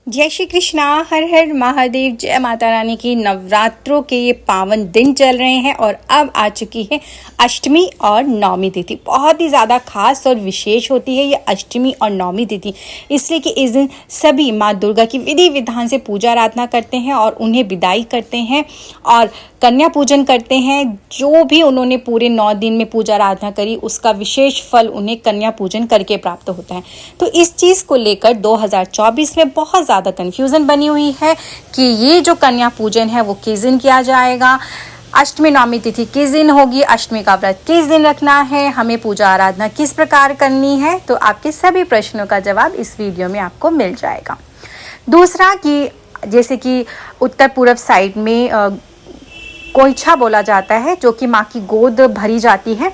जय श्री कृष्णा, हर हर महादेव, जय माता रानी की। नवरात्रों के ये पावन दिन चल रहे हैं और अब आ चुकी है अष्टमी और नवमी तिथि। बहुत ही ज़्यादा खास और विशेष होती है ये अष्टमी और नवमी तिथि, इसलिए कि इस दिन सभी माँ दुर्गा की विधि विधान से पूजा आराधना करते हैं और उन्हें विदाई करते हैं और कन्या पूजन करते हैं। जो भी उन्होंने पूरे 9 दिन में पूजा आराधना करी उसका विशेष फल उन्हें कन्या पूजन करके प्राप्त होता है। तो इस चीज़ को लेकर 2024 में बहुत ज़्यादा कन्फ्यूज़न बनी हुई है कि ये जो कन्या पूजन है वो किस दिन किया जाएगा, अष्टमी नवमी तिथि किस दिन होगी, अष्टमी का व्रत किस दिन रखना है, हमें पूजा आराधना किस प्रकार करनी है। तो आपके सभी प्रश्नों का जवाब इस वीडियो में आपको मिल जाएगा। दूसरा कि जैसे कि उत्तर पूर्व साइड में कोइछा बोला जाता है, जो कि माँ की गोद भरी जाती है,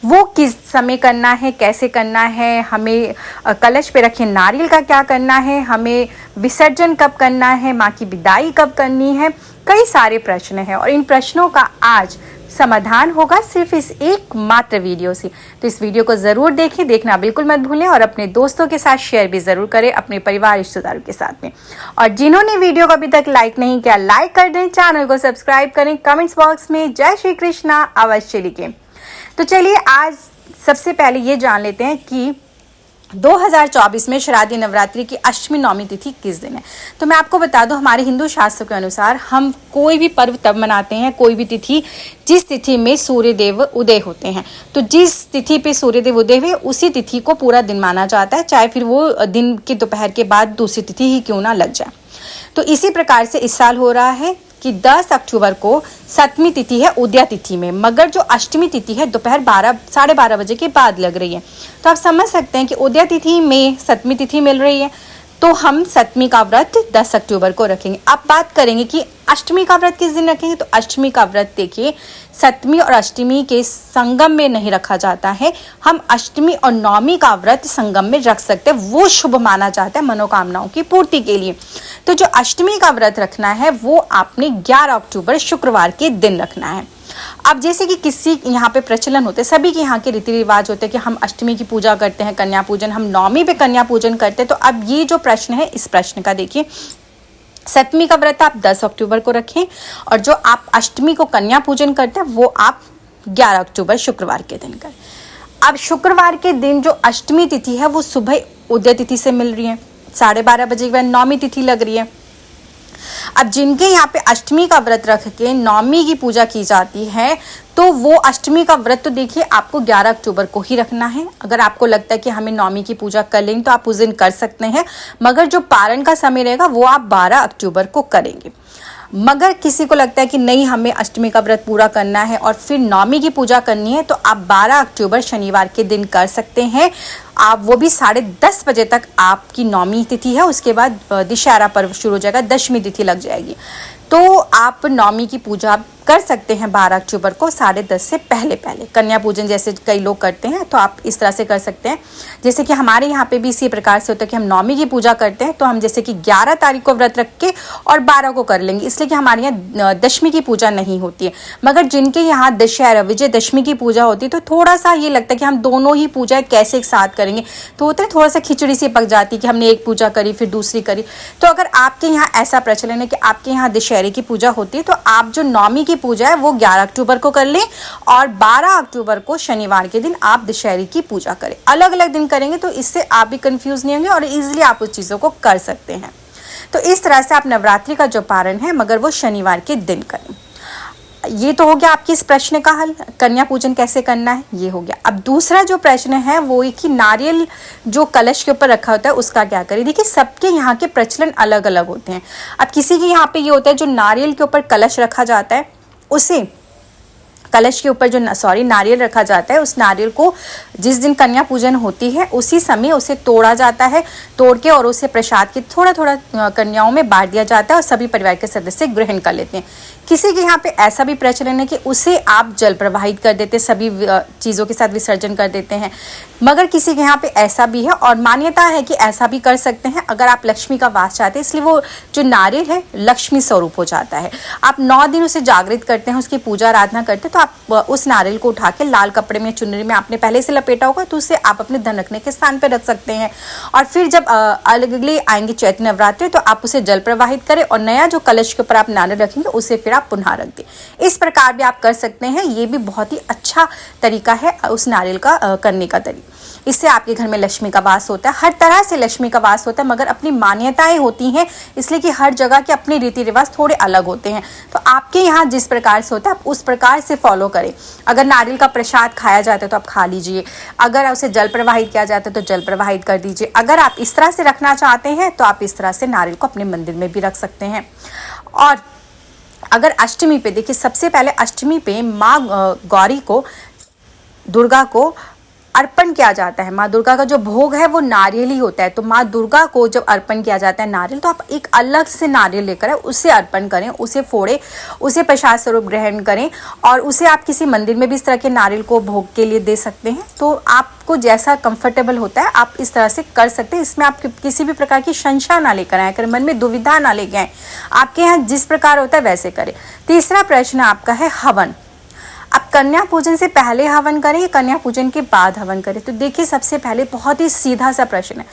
वो किस समय करना है, कैसे करना है, हमें कलश पे रखे नारियल का क्या करना है, हमें विसर्जन कब करना है, माँ की विदाई कब करनी है, कई सारे प्रश्न हैं और इन प्रश्नों का आज समाधान होगा सिर्फ इस एक मात्र वीडियो से। तो इस वीडियो को ज़रूर देखें, देखना बिल्कुल मत भूलें और अपने दोस्तों के साथ शेयर भी ज़रूर करें, अपने परिवार रिश्तेदारों के साथ में। और जिन्होंने वीडियो को अभी तक लाइक नहीं किया, लाइक कर दें, चैनल को सब्सक्राइब करें, कमेंट्स बॉक्स में जय श्री कृष्णा अवश्य लिखें। तो चलिए आज सबसे पहले ये जान लेते हैं कि 2024 में शारदीय नवरात्रि की अष्टमी नवमी तिथि किस दिन है। तो मैं आपको बता दूं, हमारे हिंदू शास्त्रों के अनुसार हम कोई भी पर्व तब मनाते हैं, कोई भी तिथि जिस तिथि में सूर्यदेव उदय होते हैं। तो जिस तिथि पे सूर्यदेव उदय हुए उसी तिथि को पूरा दिन माना जाता है, चाहे फिर वो दिन के दोपहर के बाद दूसरी तिथि ही क्यों ना लग जाए। तो इसी प्रकार से इस साल हो रहा है कि 10 अक्टूबर को सप्तमी तिथि है उदया तिथि में, मगर जो अष्टमी तिथि है दोपहर 12 साढ़े 12 बजे के बाद लग रही है। तो आप समझ सकते हैं कि उदया तिथि में सप्तमी तिथि मिल रही है, तो हम सप्तमी का व्रत 10 अक्टूबर को रखेंगे। अब बात करेंगे कि अष्टमी का व्रत किस दिन रखेंगे। तो अष्टमी का व्रत देखिए, सप्तमी और अष्टमी के संगम में नहीं रखा जाता है। हम अष्टमी और नवमी का व्रत संगम में रख सकते हैं, वो शुभ माना जाता है मनोकामनाओं की पूर्ति के लिए। तो जो अष्टमी का व्रत रखना है वो आपने 11 अक्टूबर शुक्रवार के दिन रखना है। अब जैसे कि किसी यहाँ पे प्रचलन होते हैं, सभी के यहाँ के रीति रिवाज होते हैं कि हम अष्टमी की पूजा करते हैं, कन्या पूजन, हम नवमी पे कन्या पूजन करते हैं। तो अब ये जो प्रश्न है, इस प्रश्न का देखिए, सप्तमी का व्रत आप 10 अक्टूबर को रखें और जो आप अष्टमी को कन्या पूजन करते हैं वो आप 11 अक्टूबर शुक्रवार के दिन करें। अब शुक्रवार के दिन जो अष्टमी तिथि है वो सुबह उदय तिथि से मिल रही है, 12:30 बजे के बाद नवमी तिथि लग रही है। अब जिनके यहाँ पे अष्टमी का व्रत रख के नवमी की पूजा की जाती है, तो वो अष्टमी का व्रत तो देखिए आपको 11 अक्टूबर को ही रखना है। अगर आपको लगता है कि हमें नवमी की पूजा कर लेंगे तो आप उस दिन कर सकते हैं, मगर जो पारण का समय रहेगा वो आप 12 अक्टूबर को करेंगे। मगर किसी को लगता है कि नहीं, हमें अष्टमी का व्रत पूरा करना है और फिर नवमी की पूजा करनी है, तो आप 12 अक्टूबर शनिवार के दिन कर सकते हैं। आप वो भी 10:30 बजे तक आपकी नवमी तिथि है, उसके बाद दशहरा पर्व शुरू हो जाएगा, दशमी तिथि लग जाएगी। तो आप नवमी की पूजा कर सकते हैं 12 अक्टूबर को 10:30 से पहले कन्या पूजन जैसे कई लोग करते हैं, तो आप इस तरह से कर सकते हैं। जैसे कि हमारे यहाँ पे भी इसी प्रकार से होता है कि हम नवमी की पूजा करते हैं, तो हम जैसे कि 11 तारीख को व्रत रख के और 12 को कर लेंगे, इसलिए कि हमारे यहाँ दशमी की पूजा नहीं होती है। मगर जिनके यहाँ दशहरा विजयदशमी की पूजा होती है तो थोड़ा सा ये लगता है कि हम दोनों ही पूजा कैसे एक साथ करेंगे, तो होता है थोड़ा सा खिचड़ी सी पक जाती है कि हमने एक पूजा करी फिर दूसरी करी। तो अगर आपके यहाँ ऐसा प्रचलन है कि आपके यहाँ दशहरे की पूजा होती है, तो आप जो नवमी की पूजा है वो 11 अक्टूबर को कर लें और 12 अक्टूबर को शनिवार के दिन आप दशहरे की पूजा करें। अलग अलग दिन करेंगे तो इससे आप भी कंफ्यूज नहीं होंगे और इजीली आप उस चीज़ों को कर सकते हैं। तो इस तरह से आप नवरात्रि का जो पारण है मगर वो शनिवार के दिन करें। ये तो हो गया आपके इस प्रश्न का हल, कन्या पूजन कैसे करना है, ये हो गया। अब दूसरा जो प्रश्न है वो है कि नारियल जो कलश के ऊपर रखा होता है उसका क्या करें। देखिए सबके यहाँ के प्रचलन अलग अलग होते हैं। अब किसी के यहाँ पे ये होता है जो नारियल के ऊपर कलश रखा जाता है, उसे कलश के ऊपर जो नारियल रखा जाता है, उस नारियल को जिस दिन कन्या पूजन होती है उसी समय उसे तोड़ा जाता है, तोड़ के और उसे प्रसाद के थोड़ा थोड़ा कन्याओं में बांट दिया जाता है और सभी परिवार के सदस्य ग्रहण कर लेते हैं। किसी के यहाँ पे ऐसा भी प्रचलन है कि उसे आप जल प्रवाहित कर देते, सभी चीज़ों के साथ विसर्जन कर देते हैं। मगर किसी के यहाँ पे ऐसा भी है और मान्यता है कि ऐसा भी कर सकते हैं अगर आप लक्ष्मी का वास चाहते हैं, इसलिए वो जो नारियल है लक्ष्मी स्वरूप हो जाता है। आप 9 दिन उसे जागृत करते हैं, उसकी पूजा आराधना करते हैं, तो आप उस नारियल को उठा के लाल कपड़े में चुनरी में आपने पहले से लपेट लपेटा होगा तो उसे आप अपने धन रखने के स्थान पर रख सकते हैं। और फिर जब अगले आएंगे चैत्र नवरात्रि तो आप उसे जल प्रवाहित करें और नया जो कलश के ऊपर आप नारियल रखेंगे उसे फिर आप पुनः रख दें। इस प्रकार भी आप कर सकते हैं। ये भी बहुत ही अच्छा तरीका है उस नारियल का करने का तरीका। इससे आपके घर में लक्ष्मी का वास होता है। हर तरह से लक्ष्मी का वास होता है, मगर अपनी मान्यताएं होती हैं, इसलिए कि हर जगह के अपने रीति रिवाज थोड़े अलग होते हैं। तो आपके यहाँ जिस प्रकार से होता है आप उस प्रकार से फॉलो करें। अगर नारियल का प्रसाद खाया जाता है तो आप खा लीजिए, अगर उसे जल प्रवाहित किया जाता है तो जल प्रवाहित कर दीजिए। अगर आप इस तरह से रखना चाहते हैं तो आप इस तरह से नारियल को अपने मंदिर में भी रख सकते हैं। और अगर अष्टमी पे देखिए, सबसे पहले अष्टमी पे माँ गौरी को, दुर्गा को अर्पण किया जाता है। माँ दुर्गा का जो भोग है वो नारियल ही होता है। तो माँ दुर्गा को जब अर्पण किया जाता है नारियल, तो आप एक अलग से नारियल लेकर उसे अर्पण करें, उसे फोड़े, उसे प्रसाद स्वरूप ग्रहण करें। और उसे आप किसी मंदिर में भी इस तरह के नारियल को भोग के लिए दे सकते हैं। तो आपको जैसा कंफर्टेबल होता है आप इस तरह से कर सकते हैं। इसमें आप किसी भी प्रकार की संशय ना लेकर आए, मन में दुविधा ना लेके आए। आपके यहाँ जिस प्रकार होता है वैसे करें। तीसरा प्रश्न आपका है हवन। अब कन्या पूजन से पहले हवन करें या कन्या पूजन के बाद हवन करें? तो देखिए, सबसे पहले बहुत ही सीधा सा प्रश्न है।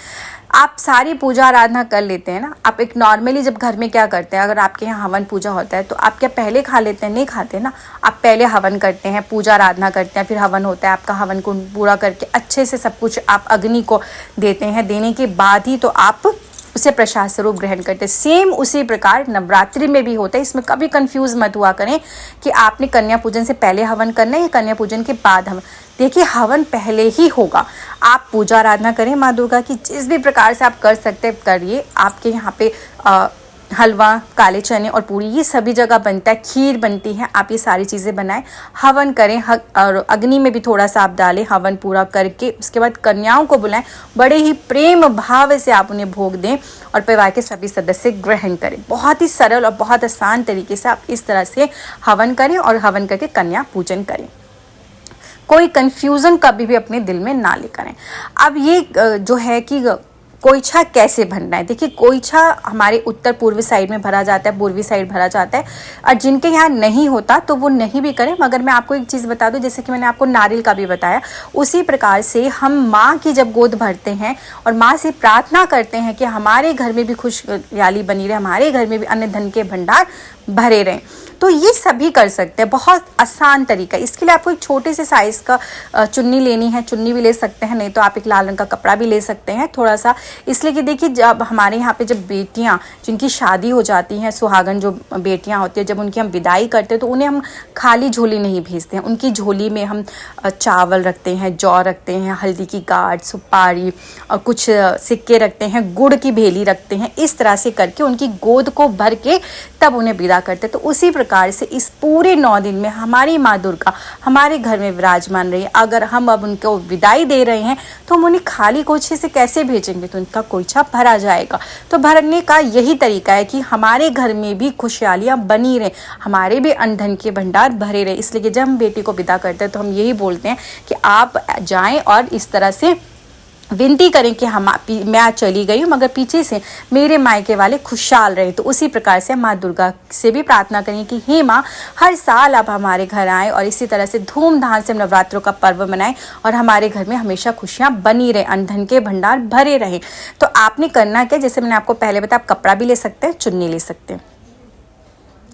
आप सारी पूजा आराधना कर लेते हैं ना, आप एक नॉर्मली जब घर में क्या करते हैं, अगर आपके यहाँ हवन पूजा होता है तो आप क्या पहले खा लेते हैं? नहीं खाते ना, आप पहले हवन करते हैं, पूजा आराधना करते हैं, फिर हवन होता है। आपका हवन को पूरा करके अच्छे से सब कुछ आप अग्नि को देते हैं, देने के बाद ही तो आप उसे प्रसाद स्वरूप ग्रहण करते हैं। सेम उसी प्रकार नवरात्रि में भी होता है। इसमें कभी कंफ्यूज मत हुआ करें कि आपने कन्या पूजन से पहले हवन करना है या कन्या पूजन के बाद हवन। देखिए, हवन पहले ही होगा। आप पूजा आराधना करें माँ दुर्गा की, जिस भी प्रकार से आप कर सकते हैं करिए। आपके यहाँ पे हलवा, काले चने और पूरी ये सभी जगह बनता है, खीर बनती है, आप ये सारी चीज़ें बनाएं, हवन करें। और अग्नि में भी थोड़ा सा आप डालें, हवन पूरा करके उसके बाद कन्याओं को बुलाएं, बड़े ही प्रेम भाव से आप उन्हें भोग दें और परिवार के सभी सदस्य ग्रहण करें। बहुत ही सरल और बहुत आसान तरीके से आप इस तरह से हवन करें और हवन करके कन्या पूजन करें। कोई कन्फ्यूज़न कभी भी अपने दिल में ना ले करें। अब ये जो है कि कोईछा कैसे भरना है, देखिए कोईछा हमारे उत्तर पूर्वी साइड में भरा जाता है, पूर्वी साइड भरा जाता है, और जिनके यहाँ नहीं होता तो वो नहीं भी करें। मगर मैं आपको एक चीज़ बता दूं, जैसे कि मैंने आपको नारियल का भी बताया, उसी प्रकार से हम माँ की जब गोद भरते हैं और माँ से प्रार्थना करते हैं कि हमारे घर में भी खुशहाली बनी रहे, हमारे घर में भी अन्न धन के भंडार भरे रहें, तो ये सभी कर सकते हैं। बहुत आसान तरीका। इसके लिए आपको एक छोटे से साइज़ का चुन्नी लेनी है, चुन्नी भी ले सकते हैं, नहीं तो आप एक लाल रंग का कपड़ा भी ले सकते हैं थोड़ा सा। इसलिए कि देखिए, जब हमारे यहाँ पे जब बेटियाँ जिनकी शादी हो जाती हैं, सुहागन जो बेटियाँ होती हैं, जब उनकी हम विदाई करते हैं तो उन्हें हम खाली झोली नहीं भेजते हैं। उनकी झोली में हम चावल रखते हैं, जौ रखते हैं, हल्दी की गांठ, सुपारी और कुछ सिक्के रखते हैं, गुड़ की भेली रखते हैं। इस तरह से करके उनकी गोद को भर के तब उन्हें विदा करते हैं। तो उसी प्रकार से इस पूरे 9 दिन में हमारी माँ दुर्गा हमारे घर में विराजमान रही। अगर हम अब उनको विदाई दे रहे हैं तो हम उन्हें खाली कोछे से कैसे भेजेंगे? तो उनका कोछा भरा जाएगा। तो भरने का यही तरीका है कि हमारे घर में भी खुशहालियाँ बनी रहे, हमारे भी अन्न धन के भंडार भरे रहे। इसलिए कि जब हम बेटी को विदा करते हैं तो हम यही बोलते हैं कि आप जाएं और इस तरह से विनती करें कि मैं चली गई हूँ मगर पीछे से मेरे मायके वाले खुशहाल रहे। तो उसी प्रकार से माँ दुर्गा से भी प्रार्थना करें कि हे माँ, हर साल आप हमारे घर आएँ और इसी तरह से धूमधाम से नवरात्रों का पर्व मनाएं और हमारे घर में हमेशा खुशियाँ बनी रहे, अन्न धन के भंडार भरे रहें। तो आपने करना क्या, जैसे मैंने आपको पहले बताया, आप कपड़ा भी ले सकते हैं, चुन्नी ले सकते हैं।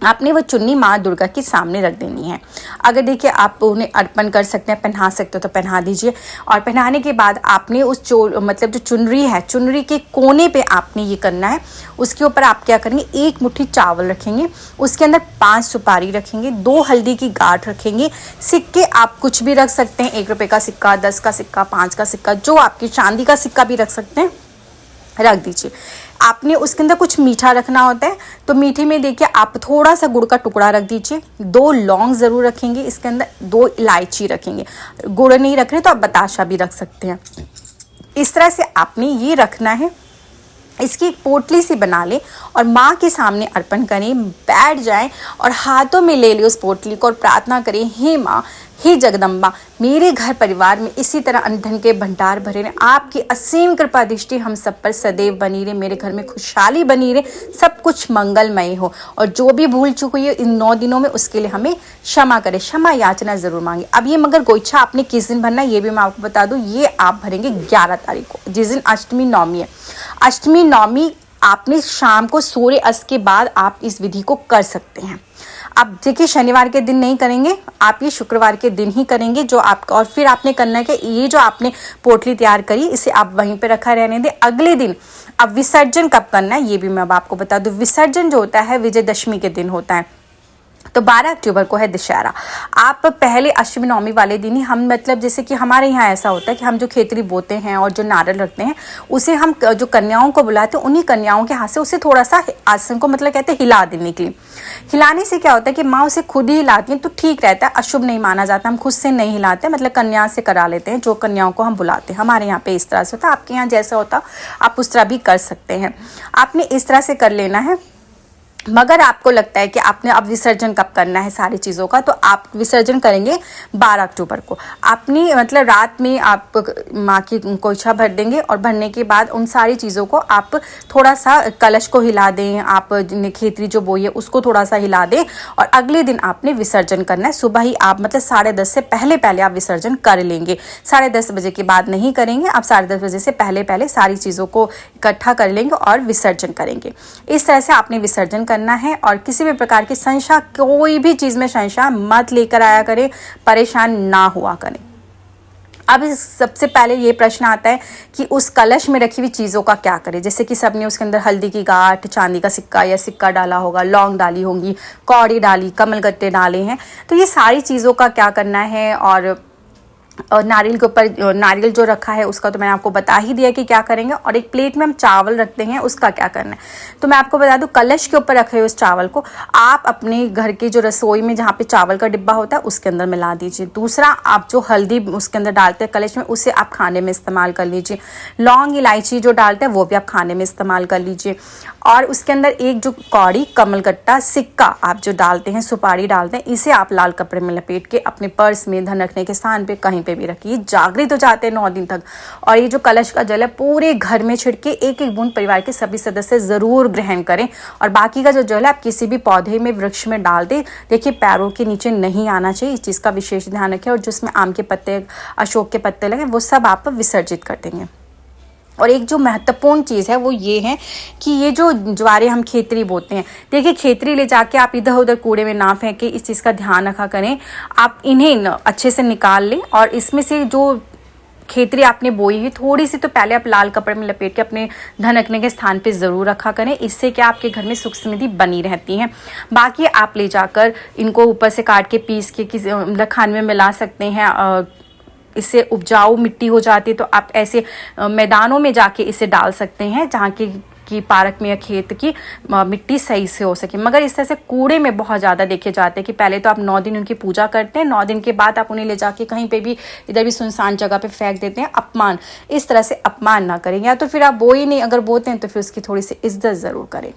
आपने वो चुन्नी माँ दुर्गा के सामने रख देनी है। अगर देखिए आप उन्हें अर्पण कर सकते हैं, पहना सकते हो तो पहना दीजिए। और पहनाने के बाद आपने उस मतलब जो चुनरी है, चुनरी के कोने पे आपने ये करना है। उसके ऊपर आप क्या करेंगे, 1 मुट्ठी चावल रखेंगे, उसके अंदर 5 सुपारी रखेंगे, 2 हल्दी की गांठ रखेंगे। सिक्के आप कुछ भी रख सकते हैं, 1 रुपये का सिक्का, 10 का सिक्का, 5 का सिक्का, जो आपकी चांदी का सिक्का भी रख सकते हैं, रख दीजिए। आपने उसके अंदर कुछ मीठा रखना होता है, तो मीठे में देखिए आप थोड़ा सा गुड़ का टुकड़ा रख दीजिए, 2 लौंग ज़रूर रखेंगे, इसके अंदर 2 इलायची रखेंगे। गुड़ नहीं रख रहे तो आप बताशा भी रख सकते हैं। इस तरह से आपने ये रखना है। इसकी एक पोटली सी बना लें और माँ के सामने अर्पण करें, बैठ जाएं और हाथों में ले लें उस पोटली को और प्रार्थना करें, हे माँ, हे जगदम्बा, मेरे घर परिवार में इसी तरह अन्न धन के भंडार भरे रहे, आपकी असीम कृपा दृष्टि हम सब पर सदैव बनी रहे, मेरे घर में खुशहाली बनी रहे, सब कुछ मंगलमय हो, और जो भी भूल चूक हुई है इन 9 दिनों में उसके लिए हमें क्षमा करें, क्षमा याचना जरूर मांगे। अब ये मगर गोइठा आपने किस दिन भरना है ये भी मैं आपको बता दूं, ये आप भरेंगे 11 तारीख को, जिस दिन अष्टमी नवमी है। अष्टमी नवमी आपने शाम को सूर्य अस्त के बाद आप इस विधि को कर सकते हैं। अब देखिए शनिवार के दिन नहीं करेंगे, आप ये शुक्रवार के दिन ही करेंगे जो आपका, और फिर आपने करना है कि ये जो आपने पोटली तैयार करी इसे आप वहीं पे रखा रहने दें। अगले दिन अब विसर्जन कब करना है ये भी मैं अब आपको बता दूं। विसर्जन जो होता है विजयदशमी के दिन होता है, तो 12 अक्टूबर को है दशहरा। आप पहले अष्टमी नवमी वाले दिन ही हम, मतलब जैसे कि हमारे यहाँ ऐसा होता है कि हम जो खेतरी बोते हैं और जो नारियल रखते हैं उसे हम जो कन्याओं को बुलाते हैं उन्हीं कन्याओं के हाथ से उसे थोड़ा सा आसन को मतलब कहते हैं हिला देने के लिए। हिलाने से क्या होता है कि माँ उसे खुद ही हिलाती हैं तो ठीक रहता है, अशुभ नहीं माना जाता। हम खुद से नहीं हिलाते, मतलब कन्या से करा लेते हैं, जो कन्याओं को हम बुलाते हैं। हमारे यहाँ पे इस तरह से होता है, आपके यहाँ जैसा होता आप उस तरह भी कर सकते हैं। आपने इस तरह से कर लेना है। मगर आपको लगता है कि आपने अब विसर्जन कब करना है सारी चीज़ों का, तो आप विसर्जन करेंगे 12 अक्टूबर को। आपने मतलब रात में आप माँ की गोइठा भर देंगे, और भरने के बाद उन सारी चीज़ों को आप थोड़ा सा कलश को हिला दें, आप खेतरी जो बोई है उसको थोड़ा सा हिला दें, और अगले दिन आपने विसर्जन करना है। सुबह ही आप मतलब 10:30 से पहले पहले आप विसर्जन कर लेंगे। 10:30 बजे के बाद नहीं करेंगे, आप 10:30 बजे से पहले पहले सारी चीज़ों को इकट्ठा कर लेंगे और विसर्जन करेंगे। इस तरह से आपने विसर्जन करना है, और किसी भी प्रकार की संशय, कोई भी चीज में संशय मत लेकर आया करें, परेशान ना हुआ करें। अब सबसे पहले ये प्रश्न आता है कि उस कलश में रखी हुई चीज़ों का क्या करें। जैसे कि सबने उसके अंदर हल्दी की गांठ, चांदी का सिक्का या सिक्का डाला होगा, लौंग डाली होंगी, कौड़ी डाली, कमलगट्टे डाले हैं, तो ये सारी चीज़ों का क्या करना है। और नारियल के ऊपर नारियल जो रखा है उसका तो मैंने आपको बता ही दिया कि क्या करेंगे। और एक प्लेट में हम चावल रखते हैं, उसका क्या करना है तो मैं आपको बता दूं। कलश के ऊपर रखे हुए उस चावल को आप अपने घर की जो रसोई में जहाँ पे चावल का डिब्बा होता है उसके अंदर मिला दीजिए। दूसरा, आप जो हल्दी उसके अंदर डालते हैं कलश में, उसे आप खाने में इस्तेमाल कर लीजिए। लौंग इलायची जो डालते हैं वो भी आप खाने में इस्तेमाल कर लीजिए। और उसके अंदर एक जो कौड़ी, कमलगट्टा, सिक्का आप जो डालते हैं, सुपारी डालते हैं, इसे आप लाल कपड़े में लपेट के अपने पर्स में, धन रखने के स्थान पे कहीं पे भी रखिए। जागृत हो जाते हैं 9 दिन तक। और ये जो कलश का जल है पूरे घर में छिड़के एक एक बूंद परिवार के सभी सदस्य जरूर ग्रहण करें। और बाकी का जो जल है आप किसी भी पौधे में, वृक्ष में डाल दें। देखिए पैरों के नीचे नहीं आना चाहिए, इस चीज़ का विशेष ध्यान रखें। और जिसमें आम के पत्ते, अशोक के पत्ते लगे वो सब आप विसर्जित कर देंगे। और एक जो महत्वपूर्ण चीज़ है वो ये है कि ये जो ज्वारे हम खेतरी बोते हैं, देखिए खेतरी ले जाके आप इधर उधर कूड़े में ना फेंकें, इस चीज़ का ध्यान रखा करें। आप इन्हें अच्छे से निकाल लें, और इसमें से जो खेतरी आपने बोई है थोड़ी सी तो पहले आप लाल कपड़े में लपेट के अपने धन रखने के स्थान पे ज़रूर रखा करें। इससे क्या आपके घर में सुख समृद्धि बनी रहती है। बाकी आप ले जाकर इनको ऊपर से काट के पीस के किसी मतलब खाने में मिला सकते हैं। इससे उपजाऊ मिट्टी हो जाती है, तो आप ऐसे मैदानों में जाके इसे डाल सकते हैं जहाँ की पार्क में या खेत की मिट्टी सही से हो सके। मगर इस तरह से कूड़े में बहुत ज़्यादा देखे जाते हैं कि पहले तो आप 9 दिन उनकी पूजा करते हैं, 9 दिन के बाद आप उन्हें ले जाके कहीं पे भी, इधर भी सुनसान जगह पे फेंक देते हैं। अपमान, इस तरह से अपमान ना करें। या तो फिर आप बो ही नहीं, अगर बोते हैं तो फिर उसकी थोड़ी सी इज्जत ज़रूर करें,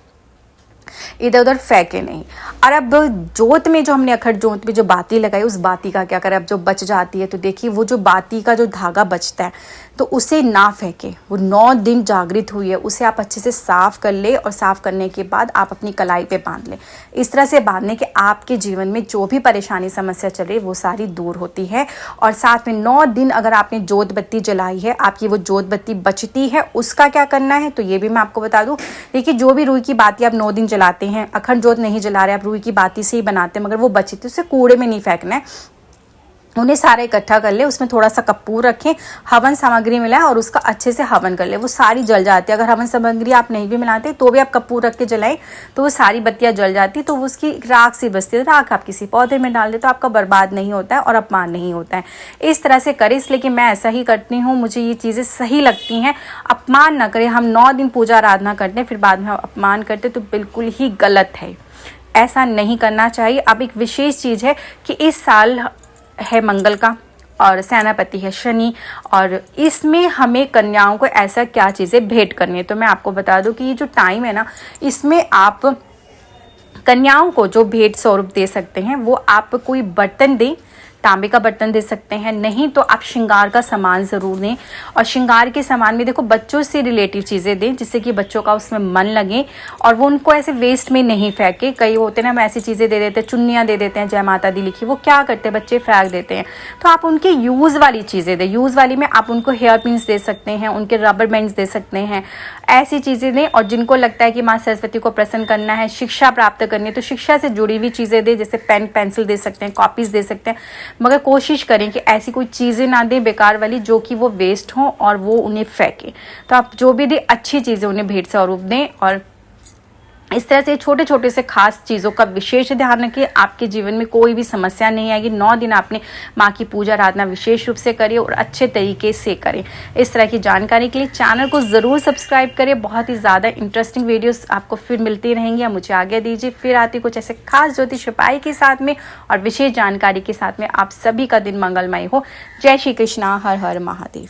इधर उधर फेंके नहीं। और अब जोत में जो हमने अखंड जोत में जो बाती लगाई, उस बाती का क्या करें। अब जो बच जाती है तो देखिए वो जो बाती का जो धागा बचता है तो उसे ना फेंके। वो 9 दिन जागृत हुई है, उसे आप अच्छे से साफ कर ले, और साफ करने के बाद आप अपनी कलाई पे बांध लें। इस तरह से बांधने के आपके जीवन में जो भी परेशानी समस्या चल रही है वो सारी दूर होती है। और साथ में 9 दिन अगर आपने जोत बत्ती जलाई है, आपकी वो जोत बत्ती बचती है, उसका क्या करना है तो ये भी मैं आपको बता दूं। देखिए जो भी रुई की बाती आप 9 दिन जलाते हैं, अखंड जोत नहीं जला रहे, आप रुई की बाती से ही बनाते हैं, मगर वो बची थी उसे कूड़े में नहीं फेंकना है। उन्हें सारे इकट्ठा कर ले, उसमें थोड़ा सा कपूर रखें, हवन सामग्री मिलाएं और उसका अच्छे से हवन कर ले। वो सारी जल जाती है। अगर हवन सामग्री आप नहीं भी मिलाते तो भी आप कपूर रख के जलाएं तो वो सारी बत्तियां जल जाती, तो वो उसकी राख सी बचती है। राख आप किसी पौधे में डाल दे तो आपका बर्बाद नहीं होता है और अपमान नहीं होता है। इस तरह से करें, इसलिए कि मैं ऐसा ही करती हूँ, मुझे ये चीज़ें सही लगती हैं। अपमान ना करें। हम 9 दिन पूजा आराधना करते हैं, फिर बाद में हम अपमान करते तो बिल्कुल ही गलत है, ऐसा नहीं करना चाहिए। अब एक विशेष चीज़ है कि इस साल है मंगल का और सेनापति है शनि, और इसमें हमें कन्याओं को ऐसा क्या चीज़ें भेंट करनी है। तो मैं आपको बता दूं कि ये जो टाइम है ना, इसमें आप कन्याओं को जो भेंट स्वरूप दे सकते हैं वो आप कोई बर्तन दें, तांबे का बर्तन दे सकते हैं, नहीं तो आप श्रृंगार का सामान ज़रूर दें। और श्रृंगार के सामान में देखो बच्चों से रिलेटिव चीज़ें दें जिससे कि बच्चों का उसमें मन लगे और वो उनको ऐसे वेस्ट में नहीं फेंके। कई होते हैं ना, हम ऐसी चीज़ें दे देते हैं, चुन्नियाँ दे देते हैं जय माता दी लिखी, वो क्या करते हैं बच्चे फेंक देते हैं। तो आप उनके यूज़ वाली चीज़ें दें। यूज़ वाली में आप उनको हेयर पिन्स दे सकते हैं, उनके रबर बैंड्स दे सकते हैं, ऐसी चीज़ें दें। और जिनको लगता है कि माँ सरस्वती को प्रसन्न करना है, शिक्षा प्राप्त करनी है, तो शिक्षा से जुड़ी हुई चीज़ें दें, जैसे पेन पेंसिल दे सकते हैं, कॉपीज़ दे सकते हैं। मगर कोशिश करें कि ऐसी कोई चीज़ें ना दें बेकार वाली जो कि वो वेस्ट हों और वो उन्हें फेंकें। तो आप जो भी दें अच्छी चीज़ें उन्हें भेंट स्वरूप दें। और इस तरह से छोटे छोटे से खास चीज़ों का विशेष ध्यान रखिए, आपके जीवन में कोई भी समस्या नहीं आएगी। 9 दिन आपने माँ की पूजा आराधना विशेष रूप से करिए और अच्छे तरीके से करें। इस तरह की जानकारी के लिए चैनल को ज़रूर सब्सक्राइब करें। बहुत ही ज़्यादा इंटरेस्टिंग वीडियोस आपको फिर मिलती रहेंगी। अब मुझे आगे दीजिए, फिर आती कुछ ऐसे खास ज्योतिष उपाय के साथ में और विशेष जानकारी के साथ में। आप सभी का दिन मंगलमय हो। जय श्री कृष्णा, हर हर महादेव।